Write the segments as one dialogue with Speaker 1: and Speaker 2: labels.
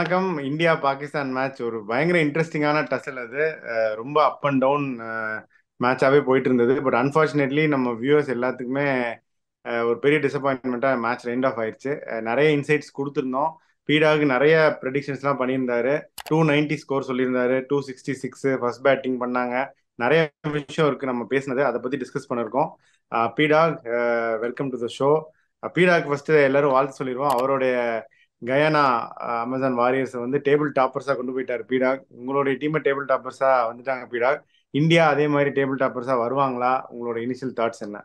Speaker 1: வணக்கம். India Pakistan match ஒரு பயங்கர இன்ட்ரெஸ்டிங்கான டசல் அது. ரொம்ப அப் அண்ட் டவுன் மேட்சாவே போயிட்டு இருந்தது. பட் அன்பார்ச்சுனேட்லி நம்ம வியூவர்ஸ் எல்லாத்துக்குமே ஒரு பெரிய டிசப்பாயின்மெண்ட்டா மேட்ச் எண்ட் ஆஃப் ஆயிடுச்சு. நிறைய இன்சைட்ஸ் கொடுத்துருந்தோம். பீடாக்கு நிறைய ப்ரெடிக்ஷன்ஸ்லாம் பண்ணியிருந்தாரு. 290 ஸ்கோர் சொல்லியிருந்தாரு. 266 ஃபர்ஸ்ட் பேட்டிங் பண்ணாங்க. நிறைய விஷயம் இருக்கு நம்ம பேசினது, அதை பத்தி டிஸ்கஸ் பண்ணிருக்கோம். பீடாக், வெல்கம் டு த ஷோ. பீடாக் ஃபர்ஸ்ட் எல்லாரும் வாழ்த்து சொல்லிடுவோம். அவருடைய கயானா அமேசான் வாரியர்ஸ் வந்து டேபிள் டாப்பர்ஸா கொண்டு போயிட்டாரு பீடாக். உங்களுடைய டீமை டேபிள் டாப்பர்ஸா வந்துட்டாங்க பீடாக். இந்தியா அதே மாதிரி டேபிள் டாப்பர்ஸா வருவாங்களா? உங்களோட இனிஷியல் தாட்ஸ் என்ன?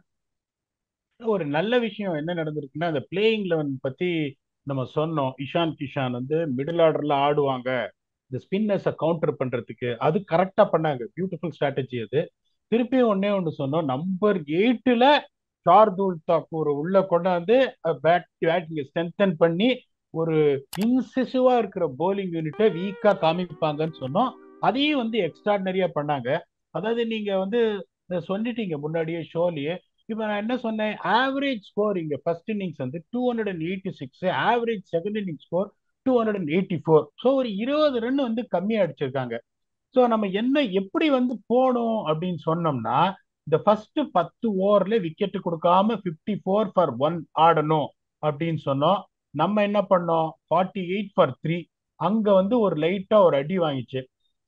Speaker 2: ஒரு நல்ல விஷயம் என்ன நடந்திருக்குன்னா, அந்த பிளேயிங் லெவன் பத்தி நம்ம சொன்னோம். இஷான் கிஷான் வந்து மிடில் ஆர்டர்ல ஆடுவாங்க இந்த ஸ்பின்னர்ஸை கவுண்டர் பண்றதுக்கு. அது கரெக்டா பண்ணாங்க. பியூட்டிஃபுல் ஸ்ட்ராட்டஜி அது. திருப்பியும் ஒன்னே ஒன்று சொன்னோம். நம்பர் 8ல ஷார்துல் தாக்கூர் உள்ள கொண்டாந்து பேட்டிங் ஸ்ட்ரென்தன் பண்ணி ஒரு இன்சிசிவா இருக்கிற போலிங் யூனிட்டை வீக்கா காமிப்பாங்கன்னு சொன்னோம். அதையும் வந்து எக்ஸ்ட்ராடினரியா பண்ணாங்க. அதாவது நீங்க வந்து சொல்லிட்டீங்க முன்னாடியே ஷோலயே. இப்ப நான் என்ன சொன்னேன், ஆவரேஜ் ஸ்கோர் இங்க ஃபர்ஸ்ட் இன்னிங்ஸ் வந்து 286, average second inning score 284. So ஒரு 20 ரன் வந்து கம்மியா அடிச்சிருக்காங்க. ஸோ நம்ம என்ன எப்படி வந்து போகணும் அப்படின்னு சொன்னோம்னா, இந்த ஃபர்ஸ்ட் 10 ஓவர்ல விக்கெட் கொடுக்காம 54 for 1 ஆடணும் அப்படின்னு சொன்னோம். நம்ம என்ன பண்ணோம், 48 for 3. அங்க வந்து ஒரு லைட்டா ஒரு அடி வாங்கிச்சு.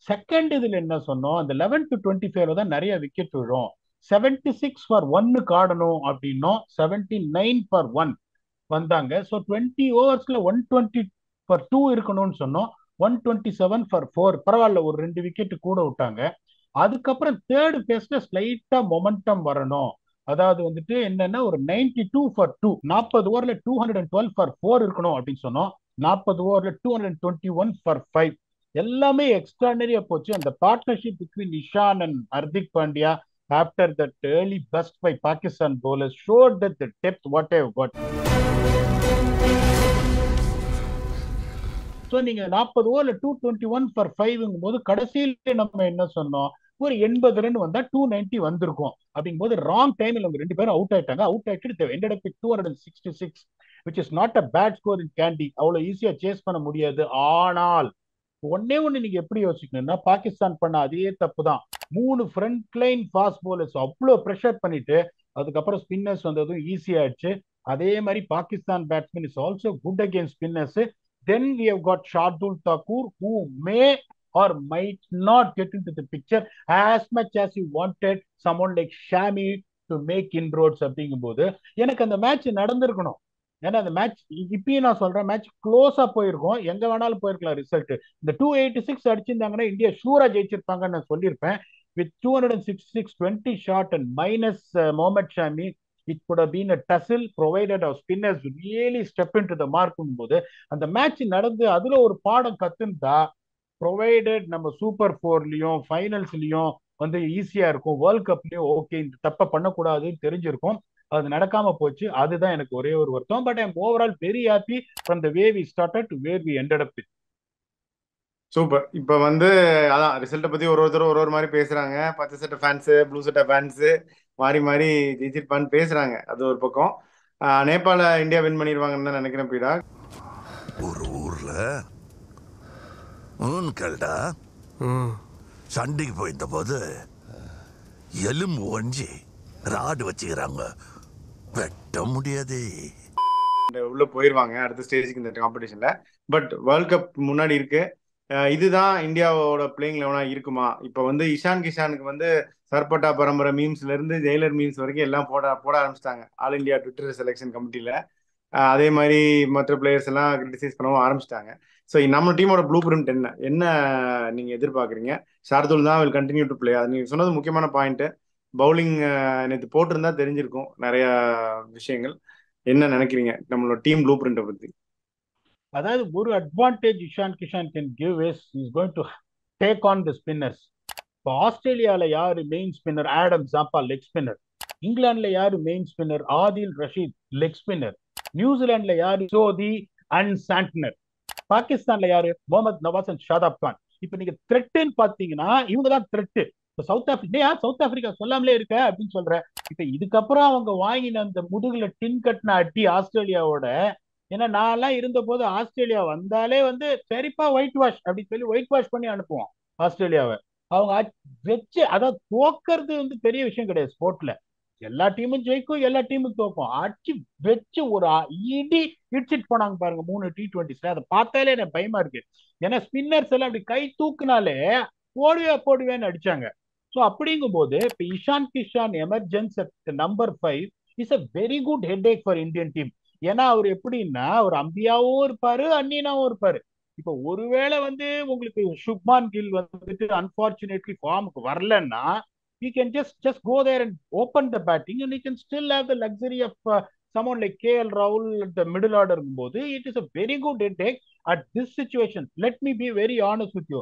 Speaker 2: செகண்ட் இதுல என்ன சொன்னோம், அந்த 11 to 25 தான் நிறைய விக்கெட் விழும். 76 for 1 ஆடணும் அப்படின்னோம். 79 for 1 வந்தாங்க. ஸோ 20 ஓவர்ஸ்ல 120 for 2 இருக்கணும்னு சொன்னோம். 127 for 4. பரவாயில்ல, ஒரு 2 விக்கெட் கூட விட்டாங்க. அதுக்கப்புறம் தேர்ட் பேஸ்ல ஸ்லைட்டா மொமெண்டம் வரணும். அதாவது வந்துட்டு என்னன்னா, ஒரு 92 for 2, 40 ஓவர்ல 212 for 4 இருக்கணும் அப்படின்னு சொன்னோம். 40 ஓவர்ல 221 for 5. எல்லாமே எக்ஸ்ட்ராடனரியா போச்சு. அந்த partnership between Nishan and Hardik Pandya after that early burst by Pakistan bowlers showed that the depth what I have got. So நீங்க 40 ஓவர்ல 221 for 5ங்கும் போது கடைசியில் நம்ம என்ன சொன்னோம், ஒரு 80 ரன் வந்தா 290 வந்திருக்கும். அப்படிங்கும்போது ராங் டைம்ல அவங்க 2 பேரும் அவுட் ஆயிட்டாங்க. அவுட் ஆயிட்டு ended up with 266, which is not a bad score in Candy. அவ்வளவு ஈஸியா சேஸ் பண்ண முடியாது. ஆனால் ஒன்னே ஒண்ணு நீங்க எப்படி யோசிக்கணும்னா, பாகிஸ்தான் பண்ண அதே தப்பு தான். 3 ஃப்ரண்ட் லைன் ஃபாஸ்ட் போலர்ஸ் அவ்வளவு ப்ரெஷர் பண்ணிட்டு அதுக்கப்புறம் ஸ்பின்னர்ஸ் வந்ததும் ஈஸி ஆயிடுச்சு. அதே மாதிரி Pakistan batsman is also good against spinners. Then we have got Shardul Thakur, who may or might not get into the picture as much as you wanted someone like Shami to make inroads. அப்படிங்கும்போது எனக்கு அந்த match நடந்திருக்கணும். ஏன்னா அந்த match இப்பயும் நான் சொல்றேன், match க்ளோஸா போயிருக்கும். எங்க வேணாலும் போயிருக்கலாம் ரிசல்ட். இந்த 286 அடிச்சிருந்தாங்கன்னா இந்தியா ஷூரா ஜெயிச்சிருப்பாங்கன்னு நான் சொல்லியிருப்பேன். With 266, 20 shot and minus Mohammed Shami, it could have been a tussle provided our spinners really step into the mark போது அந்த மேட்ச் நடந்து அதுல ஒரு பாடம் கத்துந்தா, ப்ரொவைடட் நம்ம சூப்பர் போர்லயும் ஃபைனல்ஸ்லயும் வந்து ஈஸியா இருக்கும். வேர்ல்ட் கப்லயும் ஓகே இந்த தப்ப பண்ணக்கூடாதுன்னு தெரிஞ்சிருக்கும். அது நடக்காம போச்சு. அதுதான் எனக்கு ஒரே ஒரு வருத்தம். But I'm overall very happy from the way we started to where we ended up.
Speaker 1: Super. இப்ப வந்து அதான் ரிசல்ட்டை பத்தி ஒரு ஒருத்தர் ஒரு ஒரு மாதிரி பேசுறாங்க. பச்சை சட்டை ஃபேன்ஸ், ப்ளூ சட்டை ஃபேன்ஸ் மாறி மாறி ஜெயிச்சிருப்பான்னு பேசுறாங்க. அது ஒரு பக்கம். நேபாள இந்தியா வின் பண்ணிடுவாங்கன்னு தான் நினைக்கிறேன் பீடா.
Speaker 3: ஒரு ஊர்ல கேள்டா சண்டைக்கு போயிருந்த போது எலும்பு ஒஞ்சி ராடு வச்சுக்கிறாங்க, வெட்ட முடியாது.
Speaker 1: உள்ள போயிருவாங்க அடுத்த ஸ்டேஜுக்கு இந்த காம்படிஷன்ல. பட் வேர்ல்ட் கப் முன்னாடி இருக்கு. இதுதான் இந்தியாவோட பிளேயிங் லெவனா இருக்குமா? இப்ப வந்து இஷான் கிஷானுக்கு வந்து சர்பட்டா பரம்பரை மீம்ஸ்ல இருந்து ஜெயிலர் மீம்ஸ் வரைக்கும் எல்லாம் போட போட ஆரம்பிச்சிட்டாங்க ஆல் இந்தியா ட்விட்டர் செலெக்ஷன் கமிட்டியில. அதே மாதிரி மற்ற பிளேயர்ஸ் எல்லாம் கிரிட்டிசைஸ் பண்ணவும் ஆரம்பிச்சிட்டாங்க. ஸோ நம்ம டீமோட ப்ளூ பிரிண்ட் என்ன என்ன நீங்க எதிர்பார்க்குறீங்க? ஷார்துல் தான் வில் கண்டினியூ டு பிளே. அது நீங்க சொன்னது முக்கியமான பாயிண்ட். பவுலிங் நேற்று போட்டிருந்தா தெரிஞ்சிருக்கும் நிறைய விஷயங்கள். என்ன நினைக்கிறீங்க நம்மளோட டீம் ப்ளூ பிரிண்ட்டை பத்தி?
Speaker 2: அதாவது ஒரு advantage Ishan Kishan can give is is going to take on the spinners. இப்போ ஆஸ்திரேலியால யாரு main spinner? Adam Zampa leg spinner. இங்கிலாந்துல யாரு main spinner? Adil Rashid leg spinner. நியூசிலாந்துல யாரு? Sodhi and Santner. பாகிஸ்தான்ல யாரு? முகமது நவாஸ் அண்ட் ஷாதாப் கான். இப்ப நீங்க த்ரெட்னு பாத்தீங்கன்னா இவங்க தான் த்ரெட். இப்ப சவுத் ஆப்பிரிக்கா சொல்லாமலே இருக்க அப்படின்னு சொல்ற. இப்ப இதுக்கப்புறம் அவங்க வாங்கின அந்த முதுகுல டின் கட்டின அடி ஆஸ்திரேலியாவோட ஏன்னா நான்லாம் இருந்த போது ஆஸ்திரேலியா வந்தாலே வந்து சரிப்பா ஒயிட் வாஷ் அப்படின்னு சொல்லி ஒயிட் வாஷ் பண்ணி அனுப்புவோம் ஆஸ்திரேலியாவை. அவங்க வச்சு அதாவது தோக்கிறது வந்து பெரிய விஷயம் கிடையாது ஸ்போர்ட்ல. எல்லா டீமும் ஜெயிக்கும், எல்லா டீமும் தோக்கும். அடிச்சு வச்சு ஒரு இடி இடிச்சிட்டு போனாங்க பாருங்க 3 T20s. அதை பார்த்தாலே எனக்கு பயமா இருக்கு. ஏன்னா ஸ்பின்னர்ஸ் எல்லாம் அப்படி கை தூக்குனாலே போடுவேன்னு அடிச்சாங்க. ஸோ அப்படிங்கும் போது இப்ப Ishan Kishan emerges at number 5 is a very good headache for Indian team. ஏன்னா அவர் எப்படின்னா ஒரு அம்பியாவும் இருப்பாரு, அன்னியனாவும் இருப்பாரு. இப்போ ஒருவேளை வந்து உங்களுக்கு சுப்மான் கில் வந்துட்டு அன்பார்ச்சுனேட்லி ஃபார்முக்கு வரலன்னா he can just go there and open the batting and he can still have the luxury of someone like KL Rahul at the middle order போது it is a very good headache at this situation. Let me be very honest with you.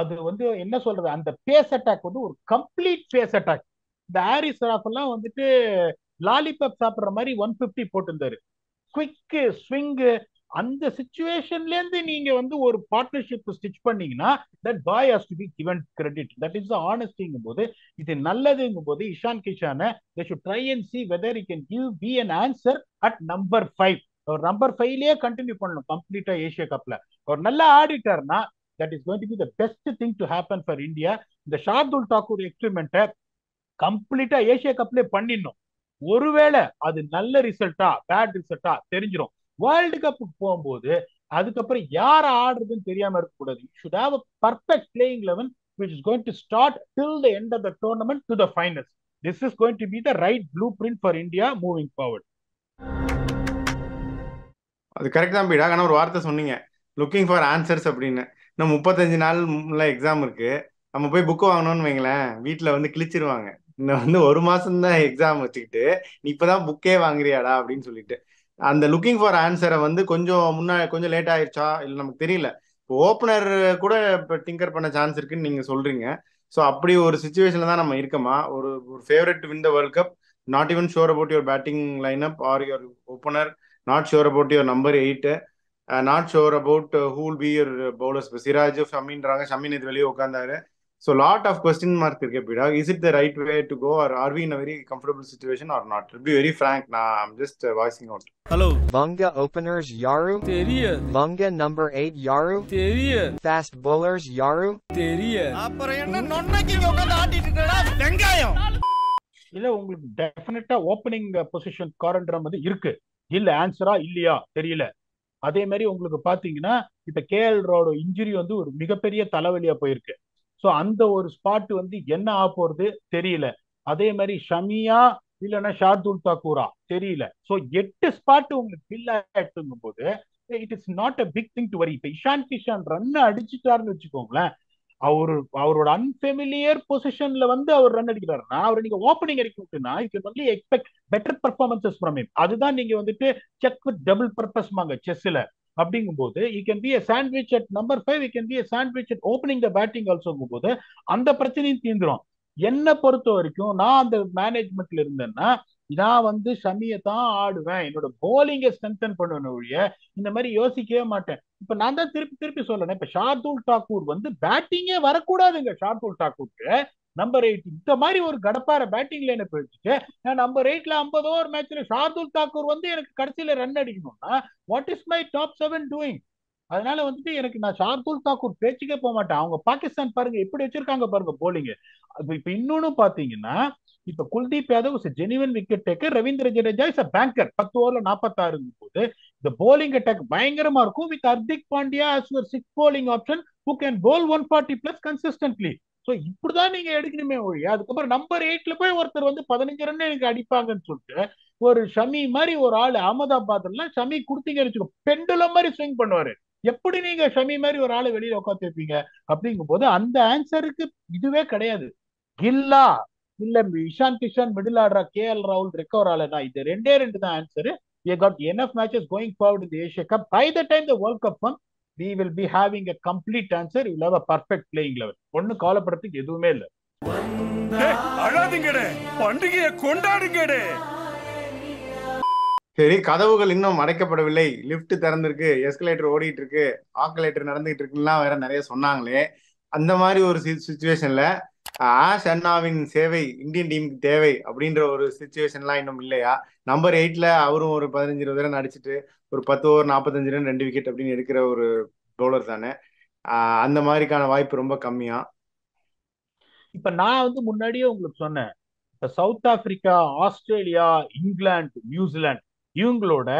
Speaker 2: அது வந்து என்ன சொல்றது, அந்த base attack வந்து ஒரு complete pace attack. இந்த Harris rough எல்லாம் வந்துட்டு லாலிபப் சாப்பிடுற மாதிரி 150 போட்டிருந்தாரு. குவிக் ஸ்விங் அந்த சிச்சுவேஷன்ல இருந்து நீங்க வந்து ஒரு பார்ட்னர்ஷிப் ஸ்டிச் பண்ணீங்கன்னா that boy has to be given credit. That is the ஆனஸ்டிங்கும் போது இது நல்லதுங்கும் போது Ishan கிஷானை they should try and see whether he can be an answer at number 5. ஒரு நம்பர் 5லயே கண்டினியூ பண்ணணும் கம்ப்ளீட்டா ஏசியா கப்ல. ஒரு நல்லா ஆடிட்டார்னா that is going to be the best thing to happen for India. இந்த ஷார்துல் தாக்கூர் எக்ஸ்பெரிமெண்ட்டை கம்ப்ளீட்டா ஏசியா கப்ல பண்ணிடணும். ஒருவேளை அது நல்ல ரிசல்ட்டா பேட் ரிசல்ட்டா தெரிஞ்சிடும். வேர்ல்டு கப்புக்கு போகும்போது அதுக்கப்புறம் யார் ஆடுறதுன்னு தெரியாம இருக்கக்கூடாது. You should have a perfect playing 11 which is going to start till the end of the tournament to the finals. This is going to be the right blueprint for India moving forward.
Speaker 1: அது correct தான் பீடா. ஆனால் ஒரு வார்த்தை சொன்னீங்க looking for answers அப்படின்னு. இன்னும் 35 நாள் exam இருக்கு. நம்ம போய் புக்கு வாங்கணும்னு வைங்களேன், வீட்டில் வந்து கிழிச்சிருவாங்க. இன்னும் வந்து ஒரு மாசம் தான் எக்ஸாம் வச்சுக்கிட்டு நீ இப்பதான் புக்கே வாங்குறியாடா அப்படின்னு சொல்லிட்டு. அந்த லுக்கிங் ஃபார் ஆன்சரை வந்து கொஞ்சம் லேட் ஆயிடுச்சா இல்லை நமக்கு தெரியல. இப்போ ஓப்பனர் கூட இப்போ டிங்கர் பண்ண சான்ஸ் இருக்குன்னு நீங்க சொல்றீங்க. ஸோ அப்படி ஒரு சுச்சுவேஷன்ல தான் நம்ம இருக்கமா. ஒரு favourite to win the world cup, not even sure about your batting lineup or your opener, not sure about your number 8, not sure about who will be your bowlers. இப்போ சிராஜ் ஷமின்றாங்க, ஷமின் இது வெளியே உட்காந்தாரு. So lot of question mark இருக்கு Pidog. Is it the right way to go or are we in a very comfortable situation or not? To be very frank, I'm just voicing out.
Speaker 4: Hello.
Speaker 5: Bunga openers Yaru.
Speaker 4: தெரியாது.
Speaker 5: Bunga number 8 Yaru.
Speaker 4: தெரியாது.
Speaker 5: Fast bowlers Yaru.
Speaker 4: தெரியாது. அப்புறம் என்ன நொண்ணக்கி உட்கார்ந்து ஆட்டிட்டு இருக்கடா வெங்காயம்.
Speaker 2: இல்ல உங்களுக்கு டெஃபினட்டா ஓப்பனிங் பொசிஷன் காரண்ட்ரம் வந்து இருக்கு. இல்ல ஆன்சரா இல்லையா தெரியல. அதே மாதிரி உங்களுக்கு பாத்தீங்கன்னா இப்ப கேஎல் ராவோட இன்ஜுரி வந்து ஒரு மிகப்பெரிய தலைவலியா போயிருக்கு. ஸோ அந்த ஒரு ஸ்பாட் வந்து என்ன ஆக போறது தெரியல. அதே மாதிரி ஷமியா இல்லைன்னா ஷார்துல் தாக்கூரா தெரியல. ஸோ 8 ஸ்பாட் உங்களுக்கு ஃபில் ஆயிட்டுங்கும் போது it is not a big thing to worry. இப்ப இஷான் கிஷான் ரன் அடிச்சுட்டாருன்னு வச்சுக்கோங்களேன், அவரோட அன்ஃபெமிலியர் பொசிஷன்ல வந்து அவர் ரன் அடிக்கிறாருன்னா அவர் நீங்க ஓப்பனிங் இறக்கி விட்டுனா you can only expect better performances from him. அதுதான் நீங்க வந்துட்டு செக் வித் டபுள் பர்பஸ் மாங்க செஸ்ல. அப்படிங்கும் போது he can be a sandwich at number 5, he can be a sandwich at opening the batting also போது அந்த பிரச்சனையும் தீந்துரும். என்ன பொறுத்த வரைக்கும் நான் அந்த மேனேஜ்மெண்ட்ல இருந்தேன்னா நான் வந்து ஷமியை தான் ஆடுவேன், என்னோட போலிங்கை ஸ்ட்ரென்தன் பண்ணுவேன் ஒழிய இந்த மாதிரி யோசிக்கவே மாட்டேன். இப்ப நான் தான் திருப்பி சொல்லணும், இப்ப ஷார்துல் தாக்கூர் வந்து பேட்டிங்கே வரக்கூடாதுங்க. ஷார்துல் தாக்கூருக்கு நம்பர் 8 இந்த மாதிரி ஒரு கடப்பார பேட்டிங் லைனை போயிடுச்சு. நான் நம்பர் 8ல 50 ஓவர் மேட்ச்ல ஷார்துல் தாக்கூர் வந்து எனக்கு கடைசியில ரன் அடிக்கணும்னா what is my top 7 doing? அதனால வந்துட்டு எனக்கு நான் ஷார்துல் தாக்கூர் பேச்சுக்கே போக மாட்டேன். அவங்க பாகிஸ்தான் பாருங்க எப்படி வச்சிருக்காங்க பாருங்க போலிங். இப்ப இன்னொன்னு பாத்தீங்கன்னா இப்ப Kuldeep Yadav is genuine wicket taker, Ravindra Jadeja is banger. 10 ஓவர்ல 46 போது இந்த போலிங் அட்டாக் பயங்கரமா இருக்கும். With Hardik Pandya as your 6th bowling option who can bowl 140 plus consistently. So இப்படிதான் நீங்க எடுக்கணுமே ஒழிய அதுக்கப்புறம் நம்பர் 8ல போய் ஒருத்தர் வந்து 15 ரன் எனக்கு அடிப்பாங்கன்னு சொல்லிட்டு ஒரு ஷமி மாதிரி ஒரு ஆள் அகமதாபாத்ல ஷமி கொடுத்தீங்கன்னு வச்சுக்கோ பெண்டுலம் மாதிரி ஸ்விங் பண்ணுவாரு. எப்படி நீங்க ஷமி மாதிரி ஒரு ஆளை வெளியில உட்காந்து வைப்பீங்க? அப்படிங்கும் போது அந்த ஆன்சருக்கு இதுவே கிடையாது. கில்லா இல்ல இஷான் கிஷான் மிடில் ஆடுறா, கேஎல் ராகுல் ரெக்கவர் ஆலனா, இது ரெண்டு தான் answer. We got enough matches going forward in the Asia Cup. By the time the World Cup comes, we will be having a complete answer. We will have a perfect playing level. ஒண்ணு கவலைப்படுறதுக்கு எதுவுமே இல்ல.
Speaker 4: அழாதீங்கடே, பண்டிகையை கொண்டாடுங்கடே.
Speaker 1: சரி, கதவுகள் இன்னும் அடைக்கப்படவில்லை, lift திறந்திருக்கு, escalator ஓடிட்டு இருக்கு, ஆக்கலேட்டர் நடந்துகிட்டு இருக்குலாம் வேற நிறைய சொன்னாங்களே. அந்த மாதிரி ஒரு சுச்சுவேஷன்ல ஆஷ் அண்ணாவின் சேவை இந்தியன் டீமுக்கு தேவை அப்படின்ற ஒரு சுச்சுவேஷன்லாம் இன்னும் இல்லையா? நம்பர் 8ல அவரும் ஒரு 15-20 ரன் அடிச்சுட்டு ஒரு 10 ஓவர் 45 ரன் 2 விக்கெட் அப்படின்னு எடுக்கிற ஒரு பவுலர் தானே. அந்த மாதிரிக்கான வாய்ப்பு ரொம்ப கம்மியா?
Speaker 2: இப்ப நான் வந்து முன்னாடியே உங்களுக்கு சொன்னேன், இப்ப south Africa, Australia, England, New Zealand இவங்களோட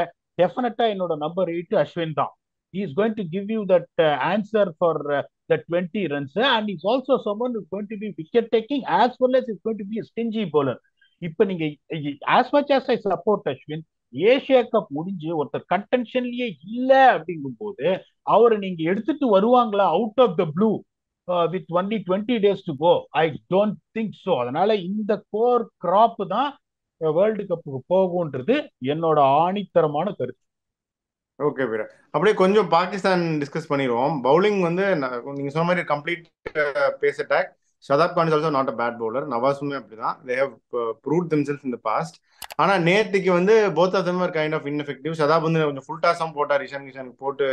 Speaker 2: டெஃபினட்டா என்னோட நம்பர் 8 அஸ்வின் தான். He is going to give you that answer for the 20 runs, and he's also someone who's going to be wicket taking as well as he's going to be a stingy bowler. இப்ப நீங்க as much as I support Ashwin, Asia cup முடிஞ்சு ஒருத்தர் கண்டென்ஷன்லயே இல்ல அப்படிங்கும் போது அவரை நீங்க எடுத்துட்டு வருவாங்களா out of the blue with only 20 days to go? I don't think so. அதனால இந்த கோர் கிராப் தான் வேர்ல்டு கப்புக்கு போகும்ன்றது என்னோட ஆணித்தரமான கருத்து.
Speaker 1: ஓகே வீரா, அப்படியே கொஞ்சம் பாகிஸ்தான் டிஸ்கஸ் பண்ணிடுவோம். பவுலிங் வந்து நீங்க சொன்ன மாதிரி complete pace attack. Shadab Khan is also not a bad bowler. நவாஸுமே அப்படிதான். They have proved themselves in the past. ஆனா நேத்துக்கு வந்து both of them are kind of ineffective. Shadab வந்து கொஞ்சம் ஃபுல் டாஸும் போட்டார், இஷான் கிஷான் போட்டு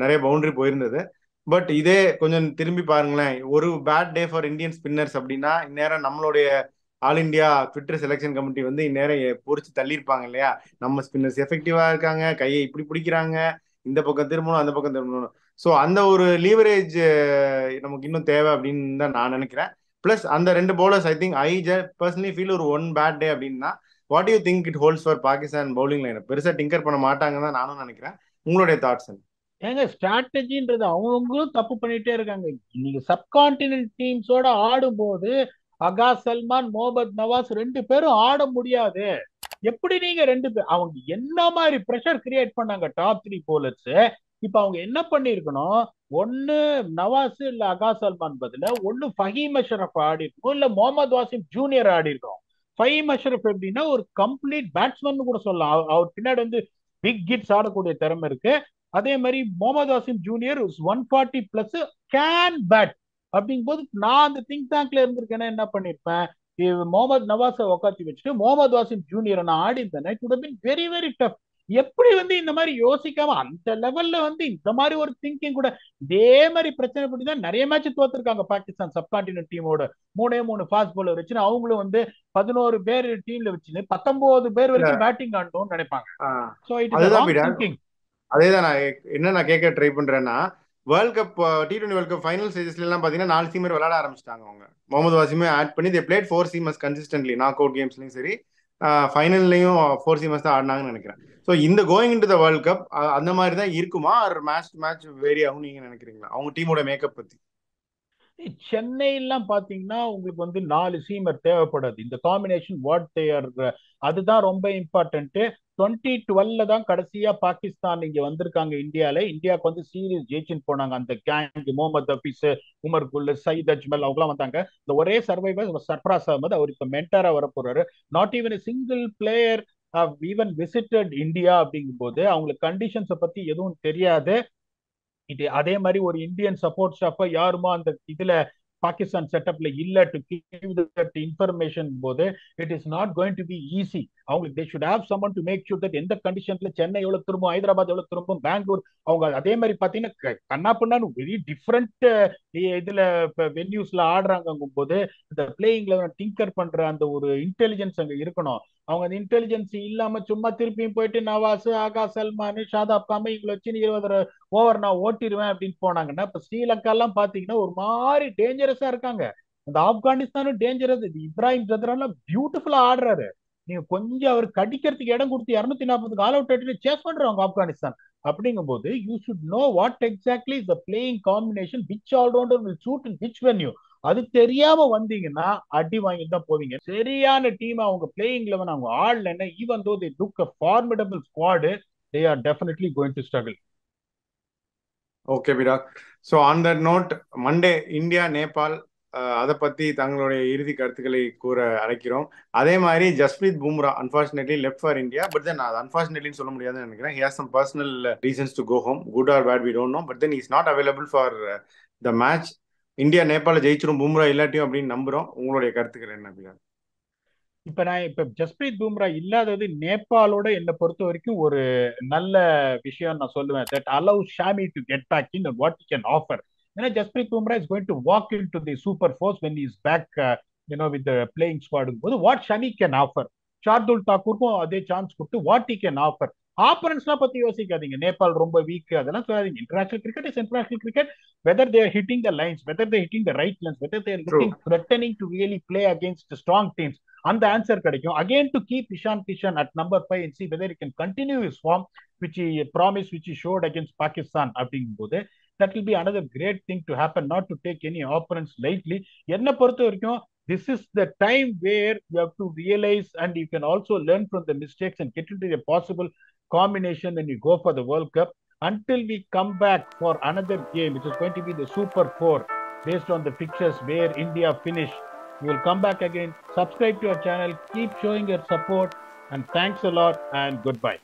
Speaker 1: நிறைய பவுண்டரி போயிருந்தது. பட் இதே கொஞ்சம் திரும்பி பாருங்களேன், ஒரு bad day for Indian spinners அப்படின்னா இந்நேரம் நம்மளுடைய all India twitter selection committee வந்து இந்நேரம் பொறிச்சு தள்ளியிருப்பாங்க இல்லையா? நம்ம ஸ்பின்னர்ஸ் எஃபெக்டிவா இருக்காங்க, கையை இப்படி பிடிக்கிறாங்க, இந்த பக்கம் திரும்பணும் அந்த பக்கம் திரும்பணும். ஸோ அந்த ஒரு லீவரேஜ் நமக்கு இன்னும் தேவை அப்படின்னு தான் நான் நினைக்கிறேன். பிளஸ் அந்த ரெண்டு bowlers I think personally feel ஒரு ஒன் பேட் டே அப்படின்னா what you think it holds for Pakistan bowling line? பெருசா டிங்கர் பண்ண மாட்டாங்கன்னு தான் நானும் நினைக்கிறேன். உங்களுடைய தாட்ஸ்?
Speaker 2: ஏங்க ஸ்ட்ராட்டஜின்றது அவங்களும் தப்பு பண்ணிட்டே இருக்காங்க. நீங்க சப்கான்டினென்ட் டீம்ஸோட ஆடும்போது அகா சல்மான், முகமது நவாஸ் ரெண்டு பேரும் ஆட முடியாது. எப்படி நீங்க ரெண்டு பேர் அவங்க என்ன மாதிரி பிரஷர் கிரியேட் பண்ணாங்க டாப் 3 போலர்ஸ்? இப்ப அவங்க என்ன பண்ணிருக்கணும், ஒன்னு நவாஸ் இல்ல அகா சல்மான் பதில ஒன்னு ஃபஹீம் அஷ்ரஃப் ஆடி இருக்கும், இல்ல முகமது வாசிம் ஜூனியர் ஆடி இருக்கும். ஃபஹீம் அஷ்ரஃப் எப்படின்னா ஒரு கம்ப்ளீட் பேட்ஸ்மேன் கூட சொல்லலாம். அவர் பின்னாடி வந்து பிக் ஹிட்ஸ் ஆடக்கூடிய திறமை இருக்கு. அதே மாதிரி Mohammad Wasim junior 140 plus can bat. அப்படிங்கும் போது நான் அந்த திங்க் டேங்க்ல இருந்திருக்கேன்னா என்ன பண்ணிருப்பேன், முகமது நவாஸை உக்காத்தி வச்சுட்டு முகமது வாசிம் ஜூனியர் நான் ஆடி இருந்தேன். It would been very very tough. எப்படி வந்து இந்த மாதிரி யோசிக்காம அந்த லெவல்ல வந்து இந்த மாதிரி ஒரு திங்கிங் கூட இதே மாதிரி பிரச்சனை பண்ணி தான் நிறைய மேட்ச் தோத்துருக்காங்க பாகிஸ்தான் சப்கான்டினென்ட் டீமோட. 3 ஃபாஸ்ட் பவுலர் வச்சுன்னு அவங்களும் வந்து 11 பேர் டீம்ல வச்சுன்னு 19 பேர்
Speaker 1: இல்ல,
Speaker 2: வரைக்கும் பேட்டிங் ஆடணும்னு நினைப்பாங்க. ஸோ இட் இஸ்
Speaker 1: அதுதான்
Speaker 2: ராங்
Speaker 1: பீடா.
Speaker 2: திங்கிங்.
Speaker 1: அதேதான் நான் என்ன நான் கேட்க ட்ரை பண்றேன்னா, world cup T20 world cup final ஸ்டேஜஸ்ல எல்லாம் பாத்தீங்கன்னா 4 சீமர் விளையாட ஆரம்பிச்சிட்டாங்க. அவங்க முகமது வாசிமே ஆட் பண்ணி they played 4 seamers consistently. Knock out கேம்ஸ்லயும் சரி, ஃபைனல்லையும் 4 சீமர்ஸ் தான் ஆடினாங்கன்னு நினைக்கிறேன். ஸோ இந்த going in to the world cup அந்த மாதிரி தான் இருக்குமா, ஒரு மேட்ச் மேட்ச் வேரி ஆகும் நீங்க நினைக்கிறீங்களா அவங்க டீமோட மேக்கப் பத்தி?
Speaker 2: சென்னை எல்லாம் பாத்தீங்கன்னா உங்களுக்கு வந்து 4 சீமர் தேவைப்படாது. இந்த காம்பினேஷன் வாட் தேர், அதுதான் ரொம்ப இம்பார்ட்டன்ட். 2012 தான் கடைசியா பாகிஸ்தான் இங்க வந்திருக்காங்க இந்தியால. இந்தியாவுக்கு வந்து சீரீஸ் ஜெயிச்சுன்னு போனாங்க. அந்த கேங் முகமது ஹபீஸ், உமர் குல், சயித் அஜ்மல் அவங்கலாம் வந்தாங்க. இந்த ஒரே சர்வைவர் சர்ஃப்ராஸ் அகமது, அவர் இப்ப மென்டாரா வர போறாரு. Not even single player even visited India. அப்படிங்கும் போது அவங்களுக்கு கண்டிஷன்ஸை பத்தி எதுவும் தெரியாது. இது அதே மாதிரி ஒரு இந்தியன் சப்போர்ட் ஸ்டாஃப் யாருமா அந்த இதுல பாகிஸ்தான் செட்டப்ல இல்ல டு கிவ் தட் இன்ஃபர்மேஷன் போது it is not going to be easy. அவங்களுக்கு they should have someone to make sure that எந்த கண்டிஷன்ல சென்னை எவ்வளவு திரும்பும், ஹைதராபாத் எவ்வளவு திரும்பும், பெங்களூர் அவங்க அதே மாதிரி பாத்தீங்கன்னா கண்ணா பண்ணான்னு வெரி டிஃப்ரெண்ட் இதுல வென்யூஸ்ல ஆடுறாங்கும் போது இந்த பிளேயிங்ல டிங்கர் பண்ற அந்த ஒரு இன்டெலிஜென்ஸ் அங்க இருக்கணும். அவங்க அந்த இன்டெலிஜென்ஸ் இல்லாம சும்மா திருப்பியும் போயிட்டு நவாஸ், ஆகா சல்மான், ஷாதாப் காம இவங்களை வச்சு 20 ஓவர் நான் ஓட்டிடுவேன் அப்படின்னு போனாங்கன்னா இப்ப ஸ்ரீலங்கா எல்லாம் பாத்தீங்கன்னா ஒரு மாதிரி டேஞ்சரஸா இருக்காங்க. அந்த ஆப்கானிஸ்தானும் டேஞ்சரஸ். இப்ராஹிம் ஜத்ரான் பியூட்டிஃபுல்லா ஆடுறாரு. நீங்க கொஞ்சம் அவர் கடிக்கிறதுக்கு இடம் கொடுத்து 240 ஆல் அவுட் ஆட்டு சேஸ் பண்றவங்க ஆப்கானிஸ்தான். அப்படிங்கும் போது you should know what exactly is the playing combination, which all rounder will suit in which venue. அது தெரியாம வந்தீங்கன்னா அடி வாங்கிட்டு தான் போவீங்க. சரியான டீம் அவங்க பிளேயிங் லெவன் அவங்க ஆடலன்னா even though they look a formidable squad, they are definitely going to struggle.
Speaker 1: Okay விராக். So on that note, Monday India Nepal, அதை பத்தி தங்களுடைய இறுதி கருத்துக்களை கூற அழைக்கிறோம். அதே மாதிரி Jasprit Bumrah unfortunately left for India. But then அது அன்பார்ச்சுனேட்லின்னு சொல்ல முடியாதுன்னு நினைக்கிறேன். He has some personal reasons to go home. Good or bad we don't know. But then is not available for the match. India நேபாள ஜெயிச்சிரும் பும்ரா இல்லாட்டியும் அப்படின்னு நம்புறோம். உங்களுடைய கருத்துக்கள் என்ன விராக்?
Speaker 2: இப்ப ஜஸ்பிரீத் பும்ரா இல்லாதது நேபாளோட என்னை பொறுத்த வரைக்கும் ஒரு நல்ல விஷயம் நான் சொல்லுவேன். That allow Shami to get back in what he can offer. Jasprit Bumrah is going to walk into the super force when he's back, with the playing squad. What Shami can offer, Shardul Thakurக்கும் அதே chance கொடுத்து what he can offer. ஆப்பரன்ஸ்லாம் பத்தி யோசிக்காதீங்க. நேபாள் ரொம்ப week அதெல்லாம் சொல்லாதீங்க. International cricket is international cricket. Whether they are hitting the lines, whether they are hitting the right lines, whether they are looking threatening to really play against the strong teams, அந்த answer கிடைக்கும். Again, to keep Ishan Kishan at number 5 and see whether he can continue his form which he promised, which he showed against Pakistan அப்படிங்கும்போது that will be another great thing to happen, not to take any opponents lightly. என்ன பொறுத்த வரைக்கும் this is the time where you have to realize and you can also learn from the mistakes and get into a possible combination when you go for the World Cup. Until we come back for another game, which is going to be the Super 4, based on the fixtures where India finish. We will come back again. Subscribe to our channel. Keep showing your support. And thanks a lot and goodbye.